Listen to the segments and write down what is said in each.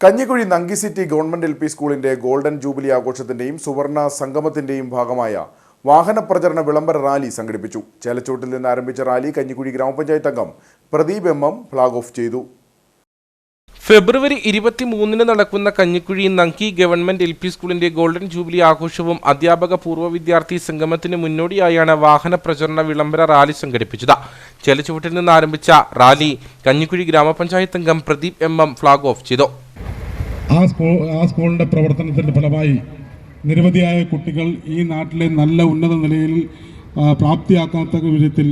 കഞ്ഞിക്കുഴി നങ്കി city government LP. സ്കൂളിന്റെ golden jubilee ആഘോഷത്തിന്റെയും സുവർണ സംഗമത്തിന്റെയും ഭാഗമായ വാഹന പ്രചരണ വിളംബര റാലി സംഘടിപ്പിച്ചു. ചേലച്ചോട്ടിൽ നിന്ന് ആരംഭിച്ച റാലി കഞ്ഞിക്കുഴി ഗ്രാമപഞ്ചായത്ത് അംഗം പ്രദീപ് എം ഫ്ലാഗ് ഓഫ് ചെയ്തു. ഫെബ്രുവരി 23 നടക്കുന്ന കഞ്ഞിക്കുഴി നങ്കി ഗവൺമെന്റ് എൽ.പി. സ്കൂളിന്റെ ഗോൾഡൻ ജൂബിലി ആഘോഷവും അധ്യാപക പൂർവ്വ വിദ്യാർത്ഥി സംഗമത്തിന് മുന്നോടിയായാണ് വാഹന പ്രചരണ വിളംബര റാലി സംഘടിപ്പിച്ചത്. ചേലച്ചോട്ടിൽ നിന്ന് ആരംഭിച്ച റാലി കഞ്ഞിക്കുഴി ഗ്രാമപഞ്ചായത്ത് അംഗം പ്രദീപ് എം ഫ്ലാഗ് ഓഫ് ചെയ്തു. ആ സ്കൂളിൻ്റെ പ്രവർത്തനത്തിൻ്റെ ഫലമായി നിരവധിയായ കുട്ടികൾ ഈ നാട്ടിലെ നല്ല ഉന്നത നിലയിൽ പ്രാപ്തിയാക്കാത്ത വിധത്തിൽ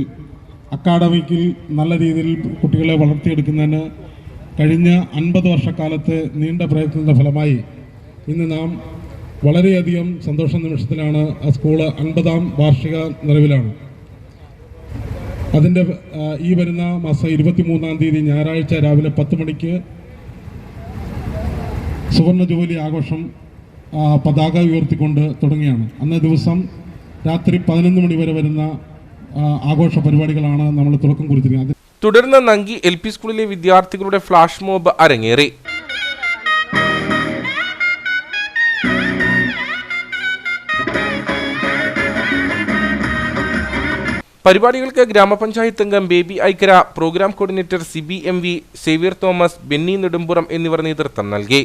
അക്കാഡമിക്കിൽ നല്ല രീതിയിൽ കുട്ടികളെ വളർത്തിയെടുക്കുന്നതിന് കഴിഞ്ഞ 50 വർഷക്കാലത്ത് നീണ്ട പ്രയത്നത്തിൻ്റെ ഫലമായി ഇന്ന് നാം വളരെയധികം സന്തോഷ നിമിഷത്തിലാണ്. ആ സ്കൂള് 50ാം വാർഷിക നിറവിലാണ്. അതിൻ്റെ ഈ വരുന്ന മാസം 23-ാം തീയതി ഞായറാഴ്ച രാവിലെ 10 മണിക്ക് സുവർണ ജൂബിലി ആഘോഷം പതാക ഉയർത്തിക്കൊണ്ട് തുടങ്ങിയാണ്. അന്നേ ദിവസം രാത്രി 11 മണി വരെ വരുന്ന ആഘോഷ പരിപാടികളാണ് നമ്മൾ തുടക്കം കുറിച്ചിരിക്കുന്നത്. തുടർന്ന് നങ്കി എൽ.പി. സ്കൂളിലെ വിദ്യാർത്ഥികളുടെ ഫ്ലാഷ് മോബ് അരങ്ങേറി. പരിപാടികൾക്ക് ഗ്രാമപഞ്ചായത്ത് അംഗം Baby Aikkara, program coordinator CB MV, Xavier Thomas, Benny Nedumpuram എന്നിവർ നേതൃത്വം നൽകി.